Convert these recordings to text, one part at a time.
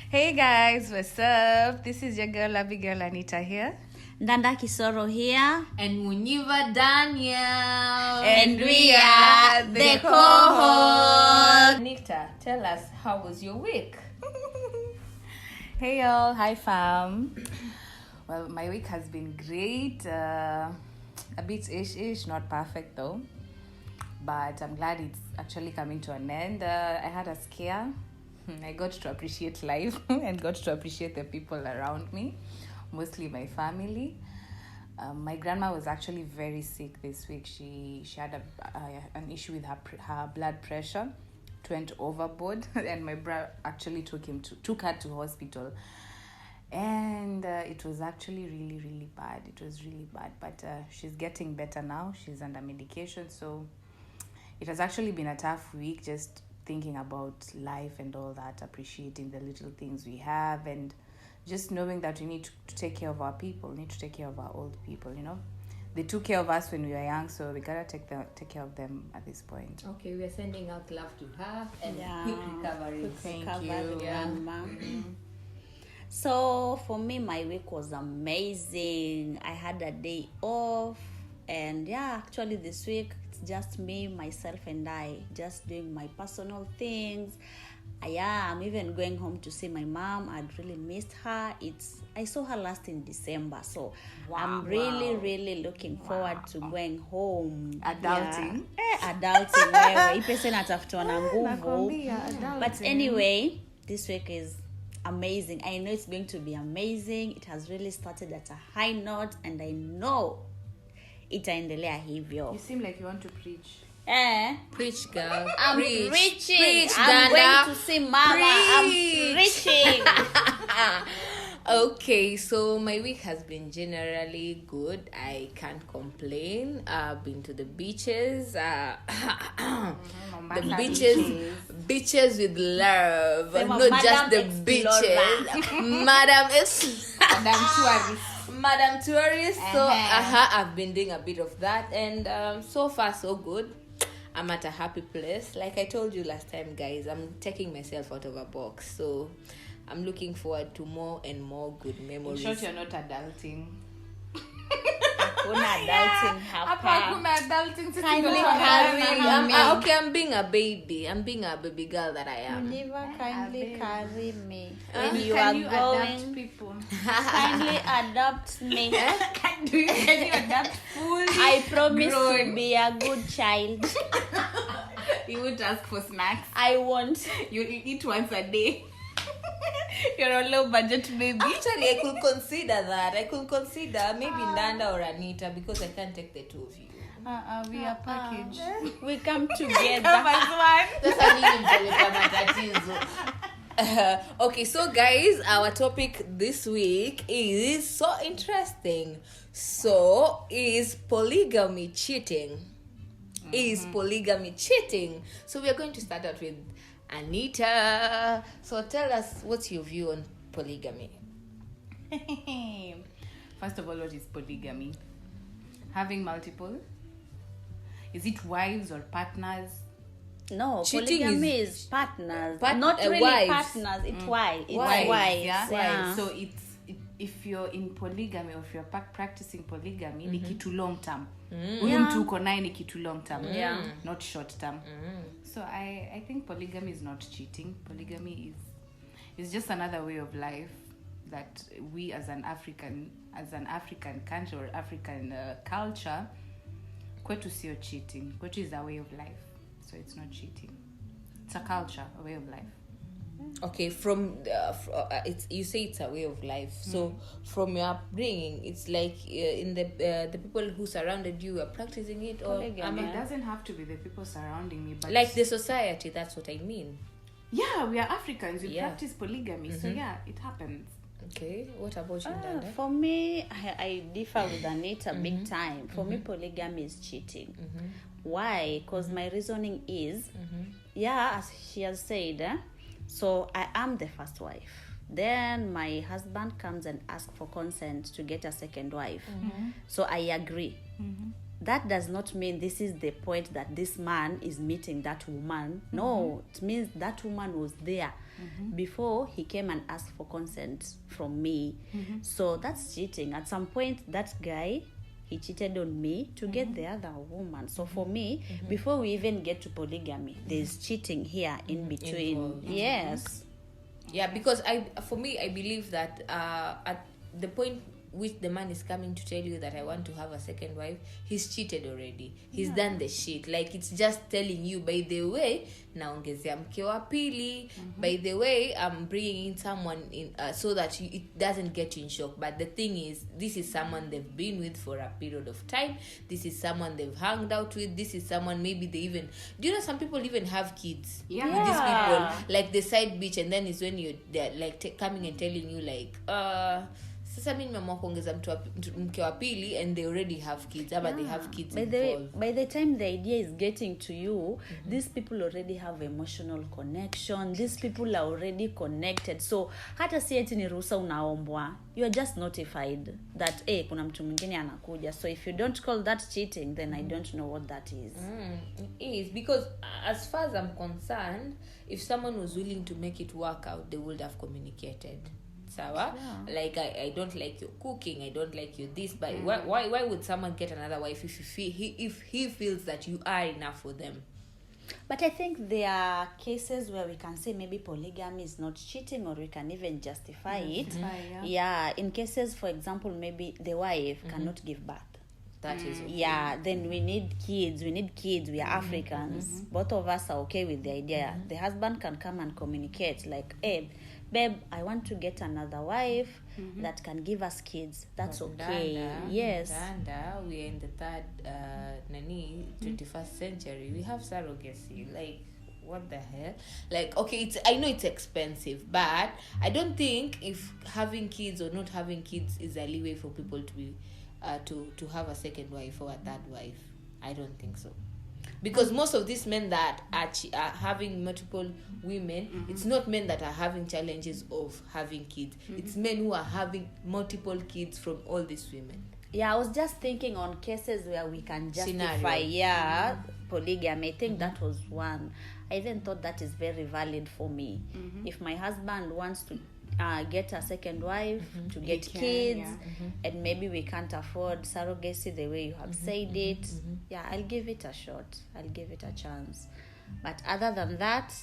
Hey guys, what's up? This is your girl, Abigail Anita here. Ndanda Kisoro here. And Muniva Daniel. And we are the co-hosts. Anita, tell us, how was your week? Hey y'all, hi fam. Well, my week has been great. A bit ish, not perfect though. But I'm glad it's actually coming to an end. I had a scare. I got to appreciate life and got to appreciate the people around me, mostly my family. My grandma was actually very sick this week. She had an issue with her blood pressure. It went overboard, and my brother actually took her to hospital. And it was actually really, really bad. It was really bad, but she's getting better now. She's under medication, so it has actually been a tough week, just thinking about life and all that, appreciating the little things we have, and just knowing that we need to take care of our people, need to take care of our old people, you know. They took care of us when we were young, so we gotta take care of them at this point. Okay, we are sending out love to her and quick recovery. Thank you. Grandma. So for me, my week was amazing. I had a day off, and actually this week it's just me, myself, and I just doing my personal things. I'm even going home to see my mom. I'd really missed her. I saw her last in December, so I'm really looking forward to going home. Adulting. Adulting. Wewe ipese natafutwa na nguvu. But anyway, this week is amazing. I know it's going to be amazing. It has really started at a high note, and I know itaendelea hivyo. You seem like you want to preach. Preach, girl. I'm preach. preaching. Preach, I'm Danda. going to see Mama. Preach. I'm preaching. Okay, so my week has been generally good. I can't complain. I've been to the beaches. The beaches with love. Not just the beaches. Madam Tourist. So I've been doing a bit of that, and so far so good. I'm at a happy place. Like I told you last time, guys, I'm taking myself out of a box. So I'm looking forward to more and more good memories. In short, you're not adulting. Adulting Kindly carry me. Okay, I'm being a baby. I'm being a baby girl that I am. Never kindly carry me. When Can you you are adapt going, people? kindly adopt me. Can you adapt fully? I promise grown? to be a good child. You won't ask for snacks. I won't. You eat once a day. You're a low budget baby. Actually, I could consider that. I could consider maybe Ndanda or Anita, because I can't take the two of you. We are packaged. We come together. Sasa nyinyi mtaleta matatizo. Okay, so guys, our topic this week is so interesting. So, is polygamy cheating? Is polygamy cheating? So we are going to start out with Anita. So tell us, what's your view on polygamy? First of all, what is polygamy? Having multiple? Is it wives or partners? No, Cheating polygamy is partners. Not Not really wives. partners. It's wives. It's Wives, wives. Yeah? Yeah. So if you're in polygamy or if you're practicing polygamy, ni kitu long term. Huyu mtu uko naye ni kitu long term. Yeah. Not short term. So I think polygamy is not cheating. Polygamy is just another way of life that we as an African country or African culture, kwetu sio cheating. Kwetu is a way of life. So it's not cheating. It's a culture, a way of life. Okay, it's you say it's a way of life. So from your upbringing, it's like in the people who surrounded you are practicing it, or It doesn't have to be the people surrounding me, but like the society. That's what I mean. Yeah, we are Africans. We practice polygamy, so it happens. Okay, what about you, Ndanda? For me, I differ with Anita big time. For me, polygamy is cheating. Why? Because my reasoning is, as she has said, so I am the first wife. Then my husband comes and asks for consent to get a second wife. So I agree. that does not mean this is the point that this man is meeting that woman. No, it means that woman was there before he came and asked for consent from me. So that's cheating. At some point, that guy, he cheated on me to get the other woman. So for me, before we even get to polygamy, there's cheating here in between. Involved. Yes. Yeah, because for me, I believe that at the point which the man is coming to tell you that I want to have a second wife, he's cheated already. He's done the shit. Like, it's just telling you, by the way, naongezea mke wa pili. By the way, I'm bringing in someone in so that it doesn't get you in shock. But the thing is, this is someone they've been with for a period of time. This is someone they've hung out with. This is someone maybe they even... Do you know some people even have kids with these people? Like the side bitch, and then is when they're like coming and telling you like, sasa mimi nimeamua kuongeza mke wa pili, and they already have kids, but they have kids by the time the idea is getting to you, these people already have emotional connection. These people are already connected. So hata si eti ni ruhusa unaombwa, you are just notified that kuna mtu mwingine anakuja. So if you don't call that cheating, then I don't know what that is. It is, because as far as I'm concerned, if someone was willing to make it work out, they would have communicated. Like, I don't like your cooking, I don't like you this, but why would someone get another wife if he feels that you are enough for them? But I think there are cases where we can say maybe polygamy is not cheating, or we can even justify it. Yeah, in cases, for example, maybe the wife cannot give birth. That is okay. Yeah, then we need kids. We are Africans. Both of us are okay with the idea. The husband can come and communicate like, hey, babe, I want to get another wife that can give us kids. That's okay. Yes. We are in the third 21st century. We have surrogacy. Like, what the hell? Like, okay, I know it's expensive, but I don't think if having kids or not having kids is a leeway for people to be to have a second wife or a third wife. I don't think so. Because most of these men that are having multiple women, it's not men that are having challenges of having kids. It's men who are having multiple kids from all these women. Yeah, I was just thinking on cases where we can justify polygamy. I think that was one. I even thought that is very valid for me. If my husband wants to get a second wife to get kids, and maybe we can't afford surrogacy the way you have said it, I'll give it a shot. I'll give it a chance. But other than that,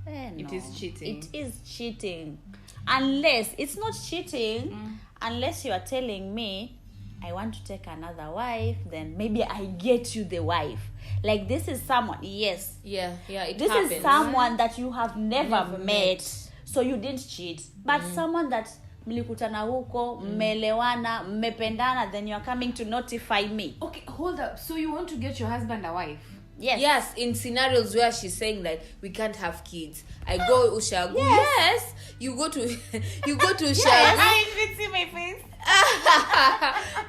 no. It is cheating. It is cheating. Unless it's not cheating, unless you are telling me I want to take another wife, then maybe I get you the wife. Like, this is someone, yes. Yeah, this happens. Is someone that you have never met. So you didn't cheat. But someone that mlikutana huko, mmelewana, mmependana, then you're coming to notify me. Okay, hold up. So you want to get your husband a wife? Yes, in scenarios where she's saying that we can't have kids. I go Ushagu. Yes. You go to Ushagu. I even see my face.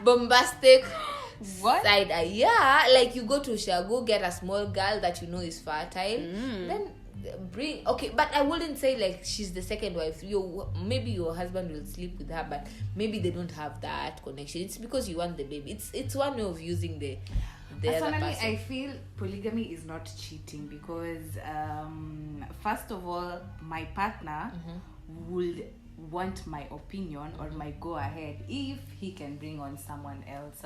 Bombastic. What? Side eye. Yeah, like you go to Ushagu, get a small girl that you know is fertile. Then bring, okay, but I wouldn't say like she's the second wife. Maybe your husband will sleep with her, but maybe they don't have that connection. It's because you want the baby. It's one way of using the Personally, other person. I feel polygamy is not cheating because first of all, my partner would want my opinion or my go ahead if he can bring on someone else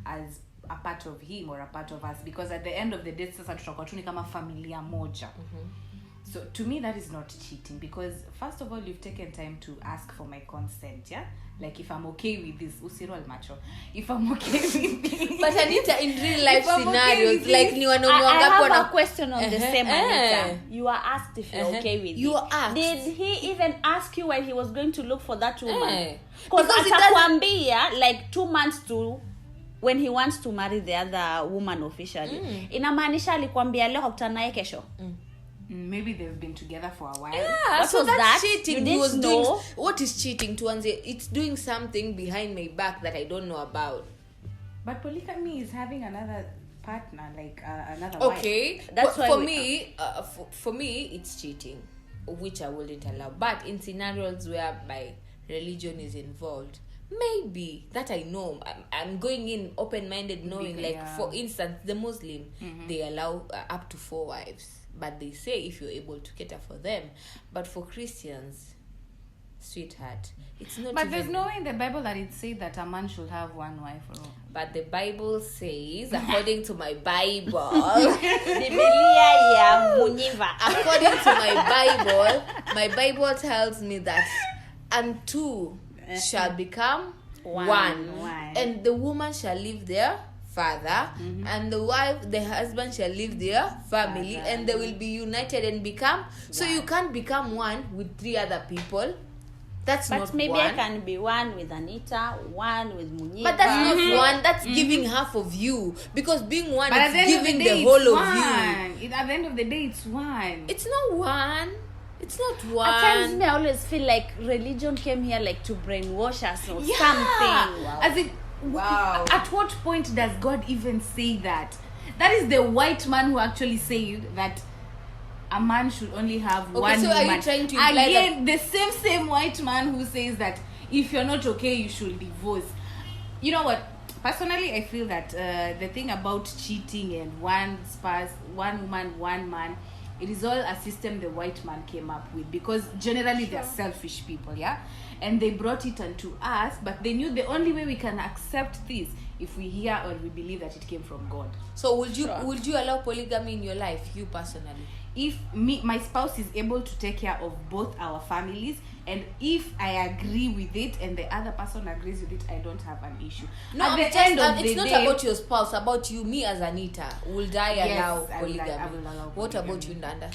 as a part of him or a part of us, because at the end of the day sasa tutakuwa tu ni kama familia moja. So to me that is not cheating, because first of all you've taken time to ask for my consent. Like, if I'm okay with this, usirol macho, if I'm okay with this. But Anita, in real life scenarios, okay like ni wanaume I wangapi have a question on the same, Anita. You are asked if you're okay with you it. are asked. Did he even ask you when he was going to look for that woman? Because atakwambia like 2 months to when he wants to marry the other woman officially. Inamaanisha alikwambia leo hakutana naye kesho. Maybe they've been together for a while. Yeah, what so was that's that? cheating. You He was didn't doing know? what is cheating to answer. It's doing something behind my back that I don't know about. But polygamy is having another partner, like another okay wife. That's why for me it's cheating, which I wouldn't allow. But in scenarios whereby religion is involved, maybe that I know. I'm going in open-minded, knowing like, Yeah. for instance, the Muslim, they allow up to 4 wives, but they say if you're able to cater for them. But for Christians, sweetheart, it's not. But there's even, no way in the Bible that it says that a man should have one wife or all. But the Bible says, according to my Bible, Biblia ya Munyiva. according to my Bible tells me that, and two shall become one. And the woman shall leave their father, and the husband shall leave their family, and they will be united and become. So you can't become one with 3 other people. That's But not maybe one. I can be one with Anita, one with Munyiva. But that's not one. That's giving half of you, because being one But at is the end of giving the day, the whole it's of one. At the end of the day, it's one. It's not one. It's not one. At times, me, I always feel like religion came here like to brainwash us or Yeah. something. Wow. As in, Wow. At what point does God even say that? That is the white man who actually said that a man should only have one so woman. are you trying to imply Again, the same white man who says that if you're not okay, you should divorce. You know what? Personally, I feel that the thing about cheating and one spouse, one woman, one man, it is all a system the white man came up with, because generally they're selfish people, yeah? And they brought it unto us, but they knew the only way we can accept this if we hear or we believe that it came from God. So would you allow polygamy in your life, you personally? If my spouse is able to take care of both our families, and if I agree with it and the other person agrees with it, I don't have an issue. No, At the it's end of the not day, about your spouse, about you, me as Anita. Would I Yes, allow I will polygamy? allow What about polygamy. you, Nanda?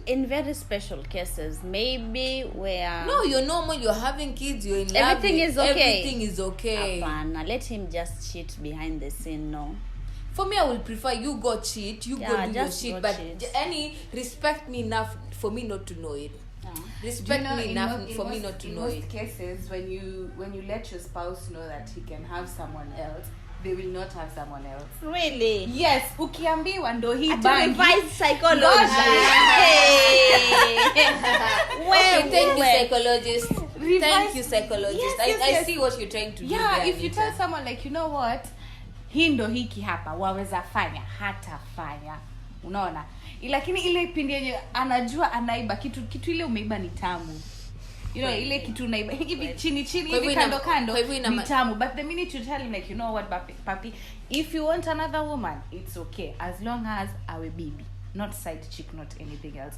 In very special cases, maybe where No, you're normal, you're having kids, you're in love. Everything is okay. Everything is okay. Apana, let him just cheat behind the scene. No, For me, I will prefer you go cheat, you Yeah, go do your just shit, go but cheat. respect me enough for me not to know it. Respect me enough for me not to know in it. most cases, when you let your spouse know that he can have someone else, they will not have someone else. really. Yes, ukiambiwa ndo hii To bangi. revise psychology. God. Okay, thank you, psychologist. Revise- Thank you, psychologist. Yes, I, yes, I yes. see what you're trying to do. Yeah, there, if you Anita. tell someone like, you know what, hii ndo hiki hapa waweza fanya, hatafanya, unaona, lakini ile pindi yenye anajua anaiba kitu ile umeiba ni tamu, you know, ile kitu unaiba hivi chini Kwa hivyo hivi ina- kando kwa hivyo ina- ni tamu, but the minute you tell him like, you know what, papi, if you want another woman, it's okay, as long as awe bibi, not side chick, not anything else,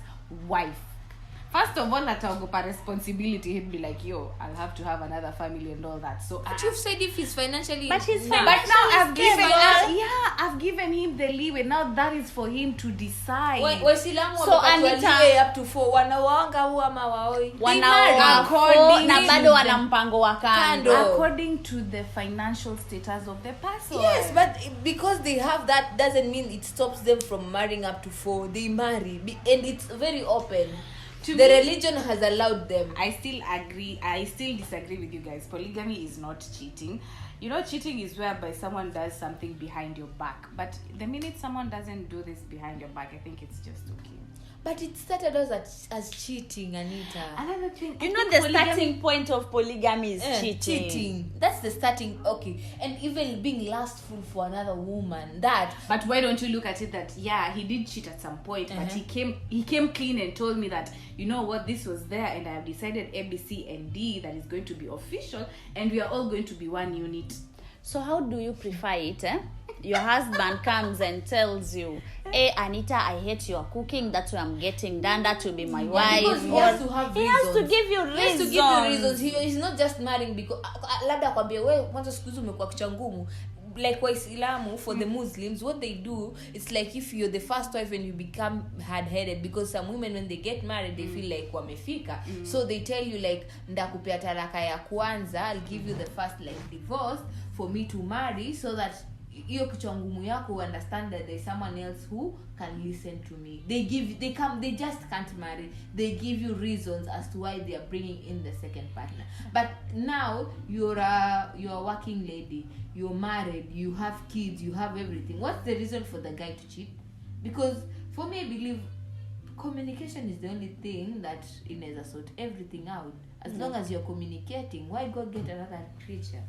wife. First of all, ataogopa responsibility. He'd be like, yo, I'll have to have another family and all that. So But you've said if he's financially. But he's Nah. but now Financially I've given him the leeway. Now that is for him to decide. Waislamu So, wamepatiwa Anita- leeway up to 4 wanawaanga au ama waoi. Wanaoa According na to bado the- wana mpango wa kando. Kando. According to the financial status of the person. Yes, but because they have that doesn't mean it stops them from marrying up to 4. They marry, and it's very open. To The me- religion has allowed them. I still disagree with you guys. Polygamy is not cheating. You know, cheating is whereby someone does something behind your back. But the minute someone doesn't do this behind your back, I think it's just okay. But it started as cheating, Anita. Another thing, You I know, think the polygamy- starting point of polygamy is cheating. That's the starting. Okay, and even being lustful for another woman. That But why don't you look at it that, yeah, he did cheat at some point, but he came clean and told me that, you know what, this was there, and I have decided A, B, C, and D that is going to be official, and we are all going to be one unit. So how do you prefer it? Your husband comes and tells you, hey Anita, I hate your cooking, that's why I'm getting Danda to be my wife. because he has to have He has to reasons. give you He has to reasons. give you reasons. He's not just marrying because labda akwambie wewe mwanzo siku hizi umekuwa kichwa ngumu. Like Waislamu, for the Muslims, what they do, it's like if you're the first wife and you become hard-headed, because some women when they get married they feel like wamefika, so they tell you like ndakupea talaka ya kwanza, I'll give you the first like divorce for me to marry, so that hiyo kichwa ngumu yako understand that there's someone else who can listen to me. They just can't marry. They give you reasons as to why they are bringing in the second partner. But now you're a working lady, you're married, you have kids, you have everything. What's the reason for the guy to cheat? Because for me, I believe communication is the only thing that inaweza sort everything out. As long as you're communicating, why go get another creature?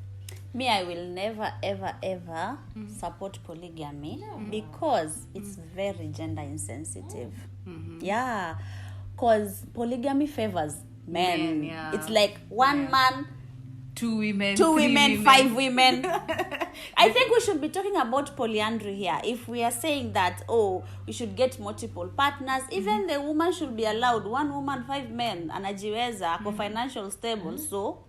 Me, I will never ever support polygamy because it's very gender insensitive. Yeah, because polygamy favors men. Yeah. It's like one man, 2 women, 2 3 women, 5 women. I think we should be talking about polyandry here. If we are saying that, we should get multiple partners, even the woman should be allowed 1 woman, 5 men, anajiweza, ako financial stable, so.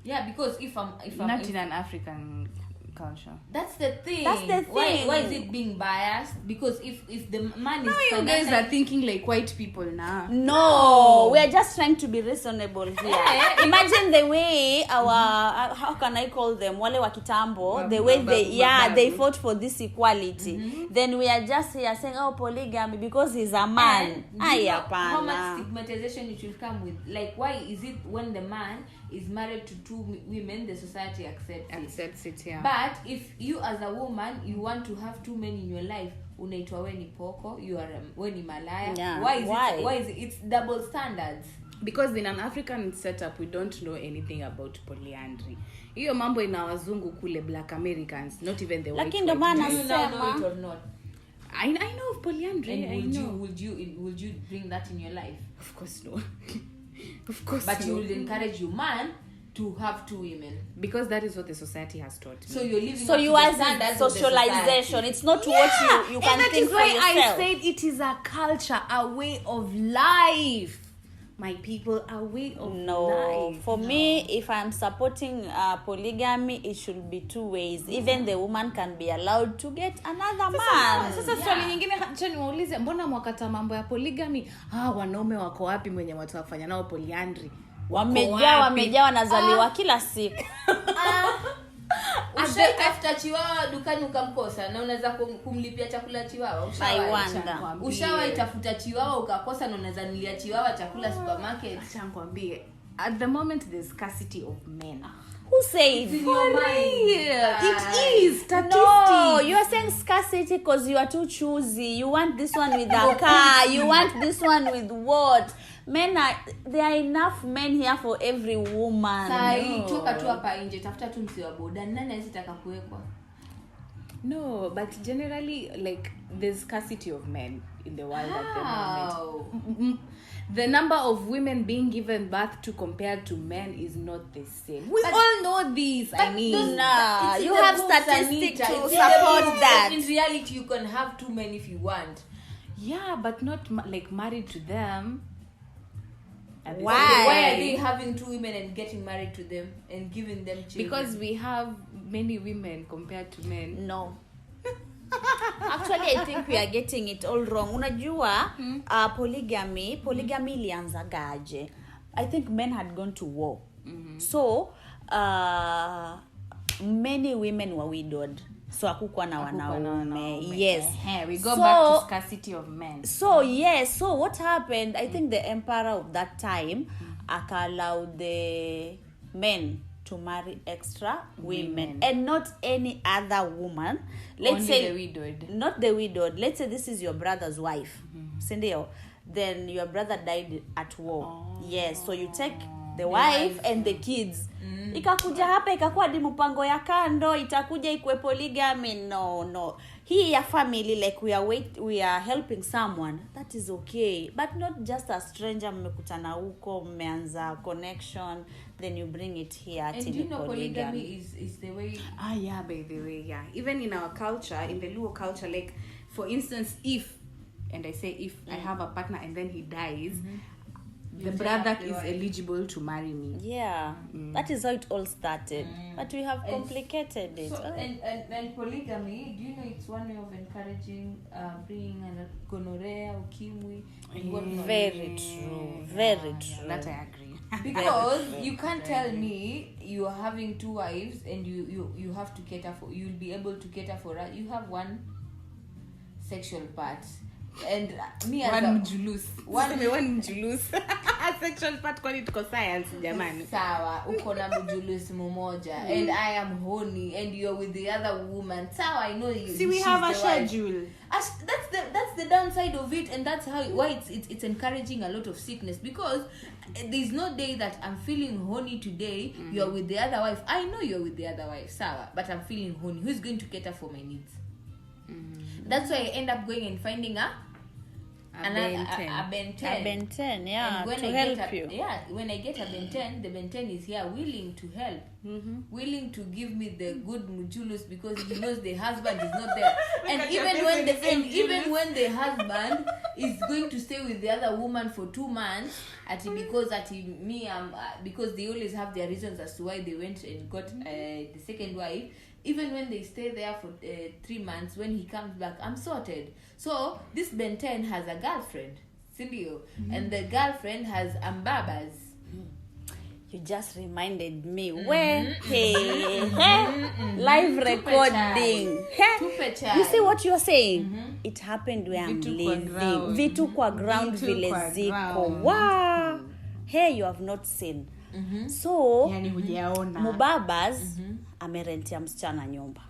Yeah, because if I'm not in an African culture. That's the thing. Why is it being biased? Because if the man is you guys are thinking like white people now. No, we are just trying to be reasonable here. Imagine the way our how can I call them, wale wa kitambo, the way they fought for this equality. Then we are just here saying polygamy because he's a man. How much stigmatization it will come with? Like, why is it when the man is married to 2 women, the society accepts it? Yeah. But if you as a woman, you want to have 2 men in your life, unaitwa we ni poko, you are we ni malaya. Yeah. Why is it? It's double standards. Because in an African setup, we don't know anything about polyandry. Hiyo mambo ina wazungu kule, black Americans, not even the white. Lakini ndo maana Do you now know it or not? I know of polyandry. And would you bring that in your life? Of course no. Of course. But no. you will encourage your man to have 2 women because that is what the society has taught me. So you're living. So you are socialization. It's not what you can think for yourself. I said it is a culture, a way of life. My people, a way of life. For me, if I'm supporting polygamy, it should be 2 ways. Even the woman can be allowed to get another man. Sasa swali nyingine acha niwaulize, mbona mwakata mambo ya polygamy? Wanaume wako wapi mwenye watu wafanya nao polyandry? Wamejaa wanazaliwa kila siku. Ushaitafuta chiwawa dukani ukamkosa na unaweza kumlipia chakula chiwawa? Ushawaitafuta chiwawa ukakosa na unaweza nilia chiwawa chakula supermarket? Acha nikwambie, at the moment there's scarcity of men. Who said? It's in your mind. It is statistics. No, you are saying scarcity because you are too choosy. You want this one with a car. You want this one with what? There are enough men here for every woman. Toka tu hapa nje, tafuta tu msi wa boda. Nani anataka kuwekwa? No, but generally, like, there's scarcity of men in the world at the moment. The number of women being given birth to compared to men is not the same. We all know this. You have statistics to support that. In reality, you can have 2 men if you want. Yeah, but not like married to them. Why? Why are they having 2 women and getting married to them and giving them children? Because we have many women compared to men. No. Actually, I think we are getting it all wrong. Unajua, polygamy ilianza gaje. I think men had gone to war. So, many women were widowed. So hakukuwa na wanaume. Yes. We go back to scarcity of men. So yes, so what happened? I think the emperor of that time allowed the men to marry extra women and not any other woman. Let's say the widowed. Not the widowed. Let's say this is your brother's wife. Sindio? Then your brother died at war. Yes, so you take the wife and the kids. Ikakuja hapa ikakuwa di mpango ya kando, itakuja ikwe polygamy. No. Hii ya family, like we are helping someone, that is okay, but not just a stranger mmekutana huko mmeanza connection then you bring it here. And you know polygamy is the way. Yeah, by the way, yeah. Even in our culture, in the Luo culture, like for instance, if I have a partner and then he dies, the brother is eligible to marry me. Yeah, that is how it all started. But we have complicated it. So, and polygamy, do you know it's one way of encouraging bringing gonorrhea, ukimwi? Very true. That I agree. Because you can't tell me you are having 2 wives and you have to cater for. You'll be able to cater for. You have one sexual part. and me as one mjulus one mjulus sexual part kwani tuko science jamani. Sawa, uko na mjulus mmoja and I am horny and you're with the other woman. Sawa, I know you. See, we have a schedule. That's the downside of it, and that's why it's encouraging a lot of sickness, because there's no day that I'm feeling horny today. You're with the other wife. I know you're with the other wife, sawa, but I'm feeling horny. Who's going to cater for my needs? That's why I end up going and finding a Ben 10. A Ben 10, yeah, and when to I help get you. when I get a Ben 10, the Ben 10 is here willing to help, willing to give me the good mujulus, because he knows the husband is not there. And even when the husband is going to stay with the other woman for 2 months, because they always have their reasons as to why they went and got the second wife. Even when they stay there for 3 months, when he comes back, I'm sorted. So this Ben 10 has a girlfriend, Cindy, and the girlfriend has ambabas. You just reminded me. Where? Live recording. You see what you're saying? It happened where I'm living. Vitu kwa ground vile ziko. Wow. Hey, you have not seen. So, yani hujaona. Mubabas amerentia msichana nyumba.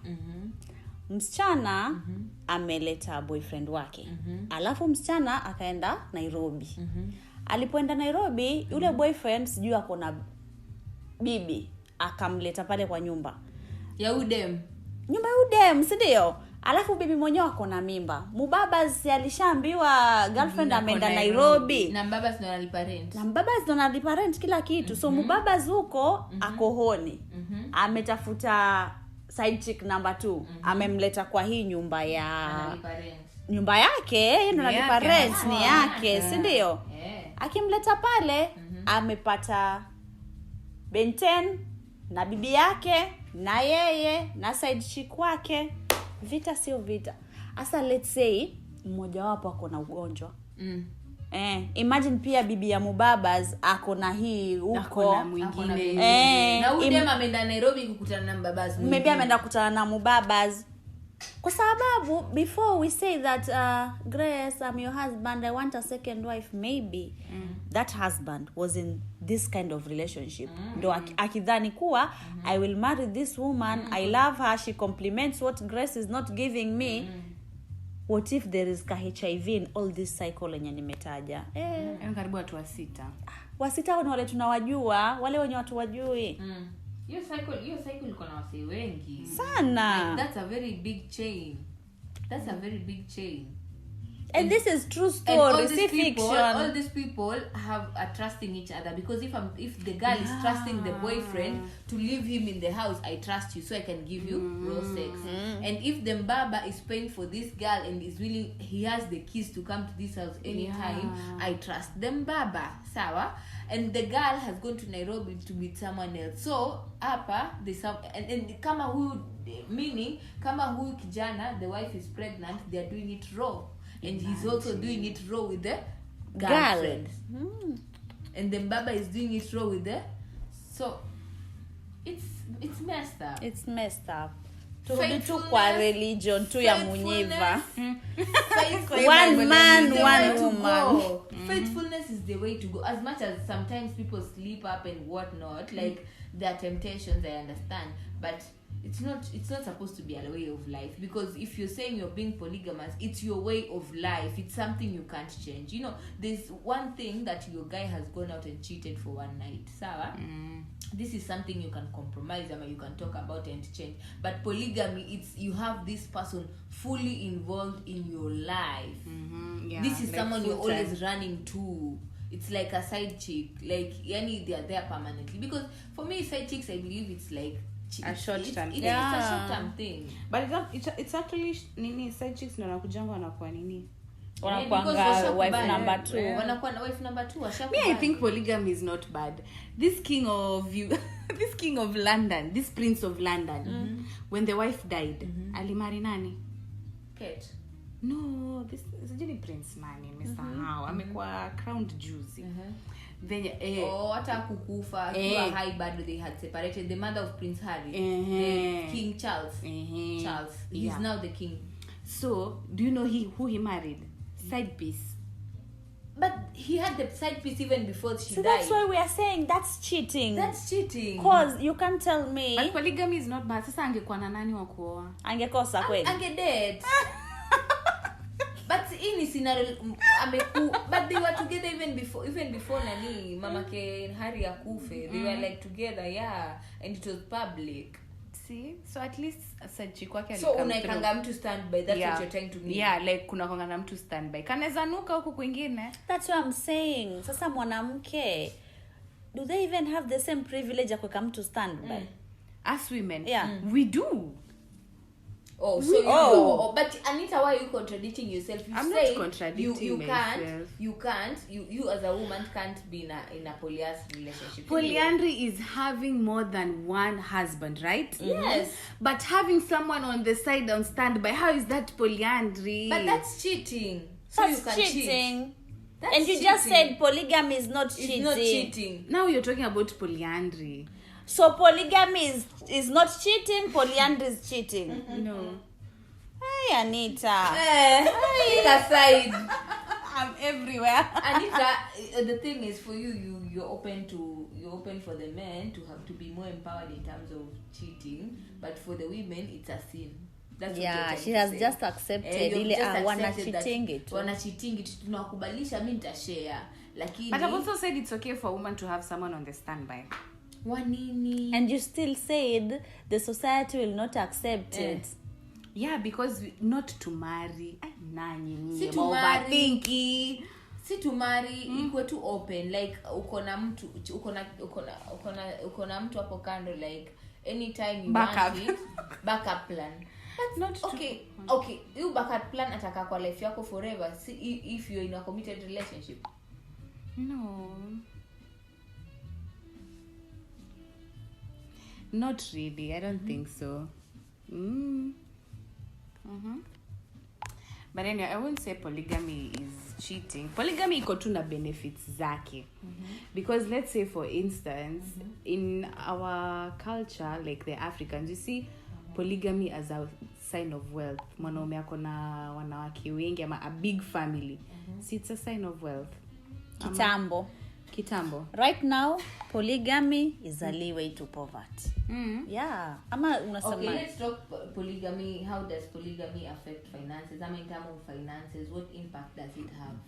Msichana ameleta boyfriend wake. Alafu msichana akaenda Nairobi. Alipoenda Nairobi, yule boyfriend sijui ako na bibi, akamleta pale kwa nyumba ya udem. Nyumba ya udem, si ndio? Alafu bibi mwenyewe ako na mimba. Mubabas alishaambiwa girlfriend ameenda Nairobi. Na mbabas ndo analipa rent. Na mbabas ndo analipa rent kila kitu. So Mubabas huko ako honi. Ametafuta side chick number 2. Amemleta kwa hii nyumba ya nyumba yake, yeye ndo analipa rent, ni yake, si ndio? Akimleta pale, amepata Ben 10 na bibi yake na yeye na side chick wake. Vita sio vita. Asa let's say mmoja wapo ako na ugonjwa. Imagine pia bibi ya Mubabas ako na hii huko na mwingine. Na udem ameenda Nairobi kukutana na Mubabas. Maybe ameenda kukutana na Mubabas. Kwa sababu before we say that Grace, I'm your husband, I want a second wife, maybe that husband was in this kind of relationship. Ndo akidhani kuwa I will marry this woman, I love her, she complements what Grace is not giving me. What if there is HIV in all this cycle yenye nimetaja? Karibu watu 6. Wasita ni wale tunawajua, wale wenye watu wajui. Your cycle iko na wase wengi sana. Like, that's a very big chain. And this is true story. All these people have a trust in each other, because if the girl is trusting the boyfriend to leave him in the house, I trust you, so I can give you raw sex. And if the mbaba is paying for this girl and is willing, he has the keys to come to this house anytime, I trust the mbaba, sawa. And the girl has gone to Nairobi to meet someone else. So hapa there's some, and kama huyu, meaning kama huyu kijana, the wife is pregnant, they are doing it raw. And he's also doing it raw with the girlfriend. And then Baba is doing it raw with the... So, it's messed up. It's messed up. Turudi tu kwa religion tu ya Munyiva. One man, one woman. Faithfulness is the way to go. As much as sometimes people sleep up and whatnot, like their temptations, I understand. But it's not supposed to be a way of life, because if you're saying you're being polygamous, it's your way of life. It's something you can't change. You know, there's one thing that your guy has gone out and cheated for one night, Sarah. This is something you can compromise, I mean, you can talk about and change. But polygamy, it's you have this person fully involved in your life. This is like someone you're always running to. It's like a side chick, like yani they are there permanently. Because for me, side chicks, I believe it's like a short-term thing. It's a short-term thing. But it's actually nini, side chicks ndo wanakujanga wanakuwa nini? Wanakuanga wife number 2. Wanakuwa wife number 2. Me, I think polygamy is not bad. This king of London, this prince of London, when the wife died, alimari nani? Kate. No, this is a prince nani, nimesahau. Amekuwa crowned juicy. Hata kukufa akiwa high bado, they had separated. The mother of Prince Harry, the King Charles. He's now the king. So do you know who he married? Side piece. But he had the side piece even before she So died. that's why we are saying that's cheating. That's cheating. Cause you can't tell me. But polygamy is not bad. Sasa angekuwa na nani wa kuoa? Angekosa kweli. Angedet. But in this scenario, but they were together even before nani mamake Harry akufe. They were like together, yeah, and it was public. See, so at least sachi kwake so unaikanga mtu standby. That's what you're trying to mean. Yeah, like kuna kwanga mtu standby. Kanaweza nuka huko kwingine. That's what I'm saying. Sasa mwanamke, do they even have the same privilege ya kuweka mtu standby? As women, we do. Oh, so but Anita, why are you contradicting yourself? You I'm say not contradicting myself. You as a woman can't be in a polyamorous relationship. Polyandry is having more than one husband, right? Yes. But having someone on the side on standby, how is that polyandry? But that's cheating. So that's you can cheating. Cheat. That's and you cheating. just said polygamy is not cheating. It's not cheating. Now you're talking about polyandry. So polygamy is not cheating, polyandry is cheating. No. Hey, Anita. Anita side. I'm everywhere. Anita, the thing is for you're open for the men to have to be more empowered in terms of cheating, but for the women it's a sin. That's yeah, she has just accepted ile wana cheating it. Wana cheating it tunakubalisha mimi nitashare. Lakini But I've also said it's okay for a woman to have someone on the standby. Wanini? And you still said the society will not accept it. Yeah, because not to marry. Si to marry. Si to marry, ikuwe tu open. Like uko na mtu hapo kando, like anytime you backup. want it, backup plan. But not okay. You backup plan ataka kwa life yako forever. See if you're in a committed relationship. No. Not really. I don't think so. But anyway, I won't say polygamy is cheating. Polygamy iko tu na benefits zake. Because let's say for instance, in our culture, like the Africans, you see polygamy as a sign of wealth. Mwanaume ako na wanawake wengi ama a big family. See, it's a sign of wealth. Kitambo. Right now, polygamy is a leeway to poverty. Yeah. Okay, let's talk polygamy. How does polygamy affect finances? I mean, in terms of finances, what impact does it have?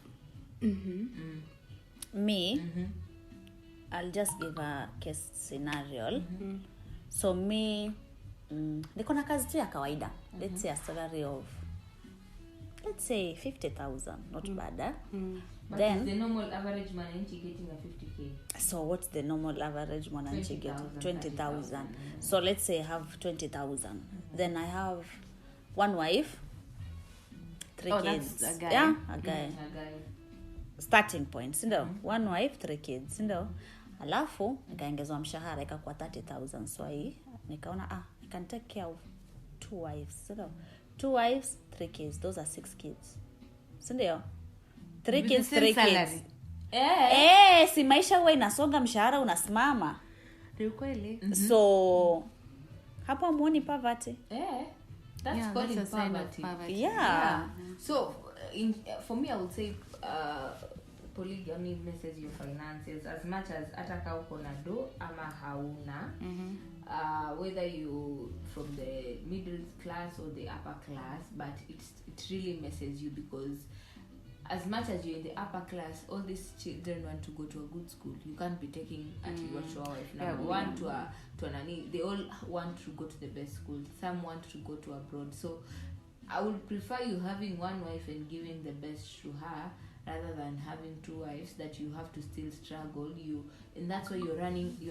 Me, I'll just give a case scenario. So me, niko na kazi tu ya kawaida. Let's say a salary of, let's say 50,000. Not bad. But then is the normal average mwananchi getting a 50k? So what's the normal average mwananchi getting? 20,000. So let's say I have 20,000. Then I have one wife, 3 kids. That's a guy. Yeah, a guy. A guy. Starting point, ndio. One wife, 3 kids, ndio. Alafu nikaongezwa mshahara ikakuwa 30,000. So nikaona I can take care of 2 wives, ndio. 2 wives, 3 kids. Those are 6 kids. Ndio. 3 kids, 3 kids. Si maisha huwa inasonga, mshahara unasimama. Ni kweli. So hapo muoni poverty. That's called a sign of poverty. Yeah. So for me I would say polygamy messes your finances as much as ataka uko na do ama hauna. Whether you from the middle class or the upper class, but it really messes you because as much as you're in the upper class, all these children want to go to a good school. You can't be taking your wife number one to a nanny. They all want to go to the best school. Some want to go to abroad. So I would prefer you having one wife and giving the best to her rather than having 2 wives that you have to still struggle. And that's why you're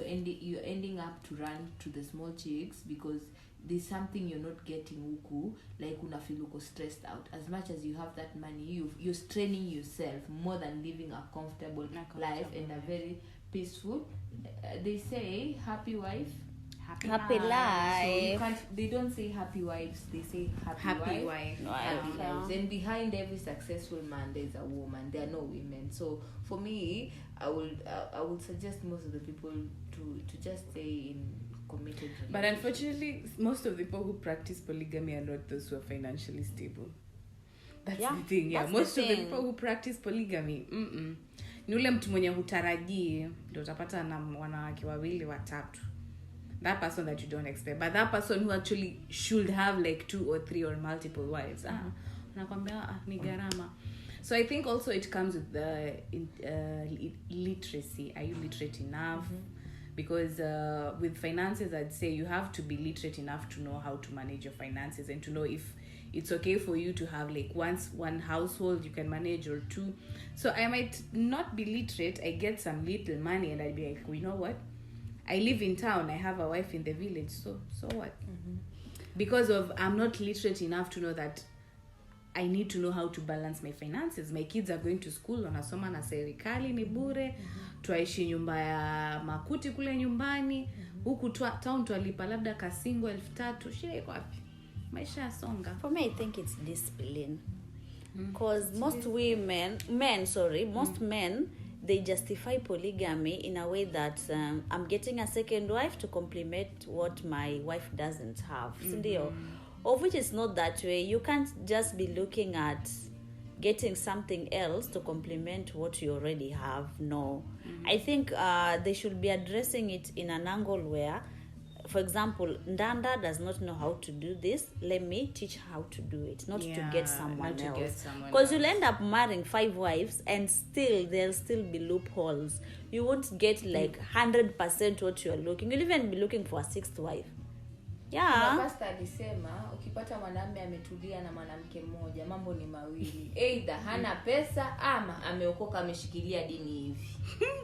ending up to run to the small chicks because there's something you're not getting huku, like unafeel uko stressed out. As much as you have that money, you're straining yourself more than living a comfortable life and a very peaceful. They say happy wife, happy life. So they don't say happy wives, they say happy wife. Happy lives. And behind every successful man there's a woman. There are no women. So for me, I would suggest most of the people to just stay in committed. But unfortunately, most of the people who practice polygamy are not those who are financially stable. That's Yeah, the thing. Yeah, that's most the of the thing. people who practice polygamy, ni ule mtu mwenye hutarajii ndio utapata na wanawake wawili watatu. That person that you don't expect, but that person who actually should have like 2 or 3 or multiple wives. Nakwambia ni gharama. So I think also it comes with the literacy. Are you literate enough? Because with finances, I'd say you have to be literate enough to know how to manage your finances and to know if it's okay for you to have like one household you can manage or 2. So I might not be literate. I get some little money and I'd be like, you know what? I live in town. I have a wife in the village. So what? Because of I'm not literate enough to know that I need to know how to balance my finances. My kids are going to school, wanasoma na serikali ni bure. Tuaishi nyumba ya makuti kule nyumbani. Huku town tualipa labda kasingo 3,000. Shida iko wapi? Maisha yasonga. For me, I think it's discipline. Because most men, they justify polygamy in a way that I'm getting a second wife to complement what my wife doesn't have. Sindio? Of which is not that way. You can't just be looking at getting something else to complement what you already have. No. I think they should be addressing it in an angle where, for example, Ndanda does not know how to do this. Let me teach how to do it, not to get someone else. Because you'll end up marrying 5 wives and still there'll still be loopholes. You won't get like 100% what you're looking. You'll even be looking for a 6th wife. Yeah. Pastor alisema ukipata mwanamume ametulia na mwanamke mmoja, mambo ni mawili. Either hana pesa ama ameokoka ameshikilia dini hivi.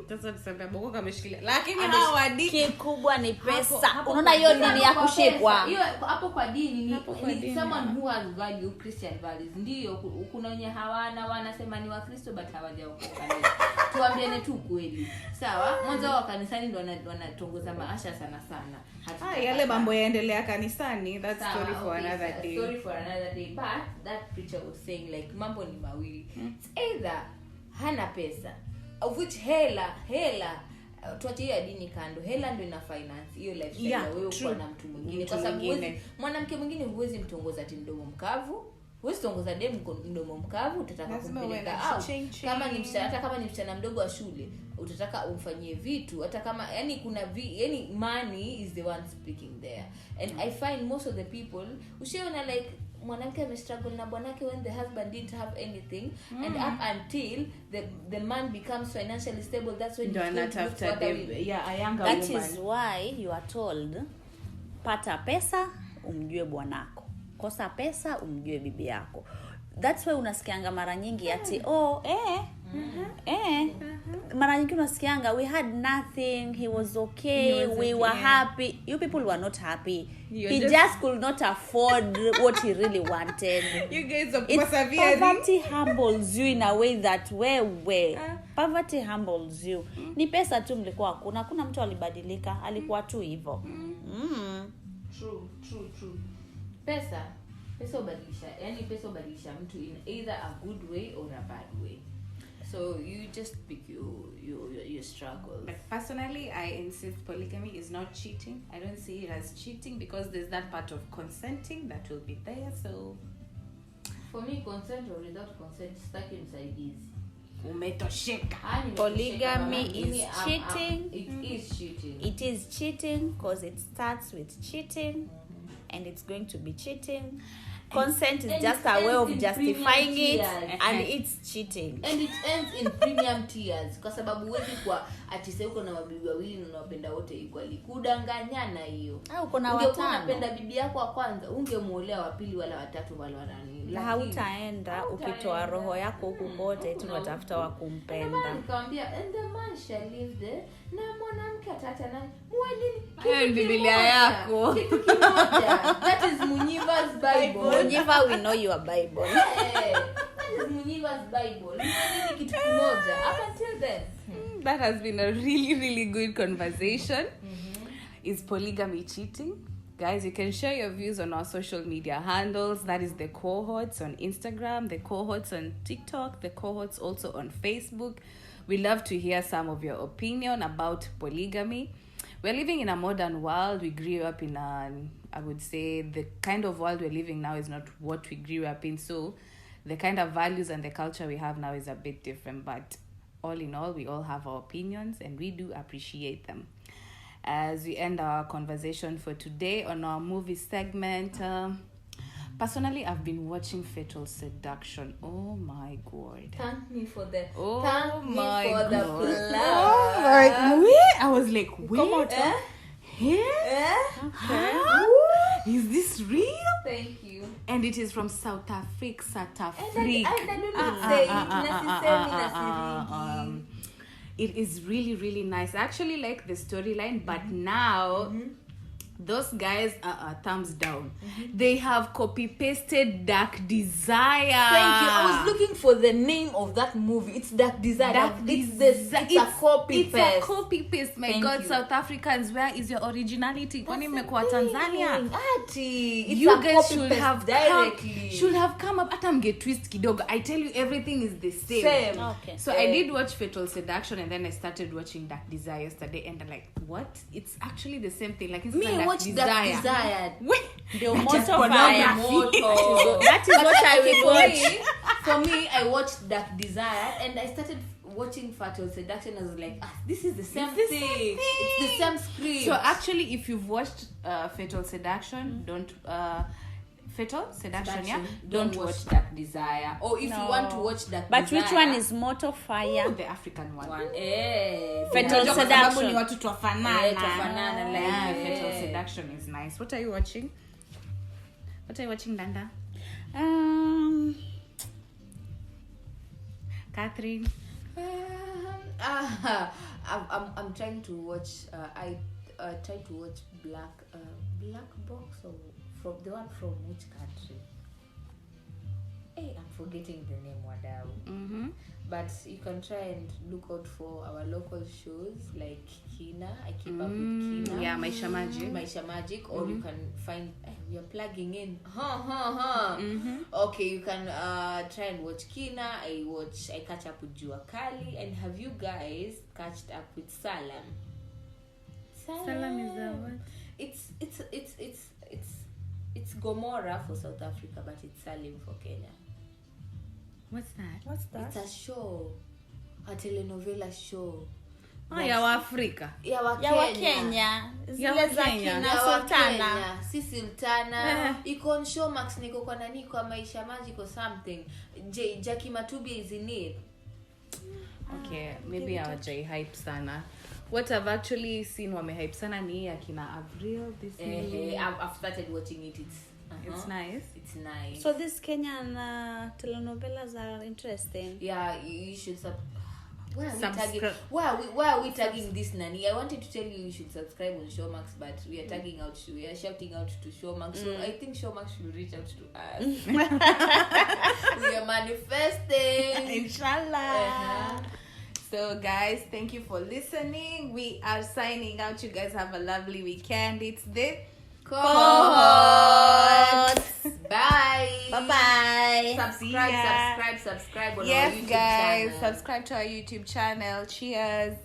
Sasa tuseme ameokoka ameshikilia. Lakini hawa dini kikubwa ni pesa. Unaona hiyo dini ya kushikwa. Hiyo hapo kwa dini ni someone who has value, Christian values. Ndio kuna wenye hawana wanasema ni wa Kristo but hawajaokoka. Tuambiane tu kweli. Sawa? Mwanzo wa kanisani ndio wanatongoza maasha sana. Yale mambo yaendelea kanisani, that's story for another day. Story for another day. But that preacher was saying like mambo ni mawili. It's either hana pesa, of which hela tuache ya dini kando. Hela ndio ina finance hiyo lifestyle ya wewe kwa na mtu mwingine. Kwa sababu mwanamke mwingine huwezi mtongoza mdomo mkavu. Huwezi tongoza mdomo mkavu, utataka kumpeleka out. Kama ni msichana, hata kama ni msichana mdogo wa shule, utataka umfanyie vitu, hata kama yani kuna money is the one speaking there. And I find most of the people ushaona like mwanamke amestruggle na bwanake when the husband didn't have anything, and up until the man becomes financially stable, that's when a younger that woman. Is why you are told pata pesa umjue bwanako, kosa pesa umjue bibi yako. That's why unasikianga mara nyingi ati mara nyingi unasikianga we had nothing, he was okay, we were happy. You people were not happy. He just could not afford what he really wanted. You guys are persevering. Poverty humbles you in a way that poverty humbles you. Ni pesa tu mlikuwa hakuna mtu alibadilika, alikuwa tu hivyo. True. Pesa ubadilisha mtu in either a good way or a bad way. So you just pick your struggles. But personally, I insist polygamy is not cheating. I don't see it as cheating because there's that part of consenting that will be there. So for me, consent or without consent, stuck inside is umetosheka. Polygamy is cheating. It is cheating because it starts with cheating, and it's going to be cheating. Consent is just a way of justifying it, and it's cheating. And it ends in premium tears. Kwa sababu huwezi kwa ati uko na mabibi wawili na unawapenda wote equally. Kudanganyana hiyo. Uko na watano. Unapenda bibi yako wa kwanza, ungemuolea wa pili wala watatu wala wanani. Na hautaenda ukitoa roho yako huku kote tunatafuta wa kumpenda. Nikamwambia and the man shall live there, na mwanamke ataacha nani? Hiyo ni Biblia yako. Kitu kimoja. That is Munyiva's Bible. Munyiva, we know your Bible. That is Munyiva's Bible. Ni kitu kimoja. Up until then. That has been a really, really good conversation. Is polygamy cheating? Guys, you can share your views on our social media handles. That is the cohorts on Instagram, the cohorts on TikTok, the cohorts also on Facebook. We love to hear some of your opinion about polygamy. We're living in a modern world. We grew up in I would say the kind of world we're living now is not what we grew up in. So the kind of values and the culture we have now is a bit different, but all in all, we all have our opinions and we do appreciate them. As we end our conversation for today on our movie segment, personally, I've been watching Fatal Seduction. Oh my god. Thank me for the Oh thank me my for the god. plug. Oh my, wait. I was like, wait. Here? Huh? Is this real? Thank you. And it is from South Africa. South Africa. And I don't say it necessarily. It is really, really nice. I actually like the storyline, but now those guys are thumbs down. They have copy pasted Dark Desire. Thank you. I was looking for the name of that movie. It's Dark Desire. It's a copy paste. It's a copy paste. My Thank God, you. South Africans, where is your originality? Kwani mmekuwa Tanzania? Ati, it's You a guys copy should paste have directly. come up. Hata mge twist kidogo. I tell you, everything is the same. Okay. So I did watch Fatal Seduction, and then I started watching Dark Desire yesterday, and I'm like, what? It's actually the same thing. Like, it's Me, Dark watch Dark Desire. Wait. The motor just fire. That is what I will watch. For me, I watched Dark Desire and I started watching Fatal Seduction. I was like, this is the same thing. It's the same script. So actually, if you've watched Fatal Seduction, don't Fatal Seduction, yeah, don't watch Dark Desire. Or if you want to watch Dark But Desire, which one is motor fire? the African one. Fatal Unajua kwa Seduction. sababu ni watu twafanana. twafanana, like, Yeah, yeah. Fatal Seduction is nice. What are you watching? What are you watching, Danda? Catherine? I'm trying to watch. I tried to watch Black Box, or from the one from which country? Hey, I'm forgetting the name, Wadau. But you can try and look out for our local shows like Kina. I keep up with Kina. Yeah, Maisha Magic, or you can find. We are plugging in. Okay, you can try and watch Kina. I catch up with Jua Kali. And have you guys catched up with Salam? Salam is a what? It's Gomorrah for South Africa, but it's Salim for Kenya. What's that? What's that? It's a show, a telenovela show. Ya wa Afrika. Ya wa Kenya. Ya wa Kenya. Na Sultana. Si Sultana. Iko on Showmax, niko kwa nani, kwa Maisha Magic or something. Jackie Matubi is in it. Okay, maybe hawajai hype sana. What I've actually seen wamehype sana ni akina Avril this new. I've started watching it. It's nice. It's nice. So these Kenyan telenovelas are interesting. Yeah, you should why are we Subscribe. tagging? Why are we tagging this Nani? I wanted to tell you should subscribe on Showmax, but we are tagging out. We are shouting out to Showmax. So I think Showmax should reach out to us. We are manifesting. Inshallah. So guys, thank you for listening. We are signing out. You guys have a lovely weekend. It's the Cohorts. Bye. Bye-bye. Subscribe on our Yes, YouTube guys. channel. Subscribe to our YouTube channel. Cheers.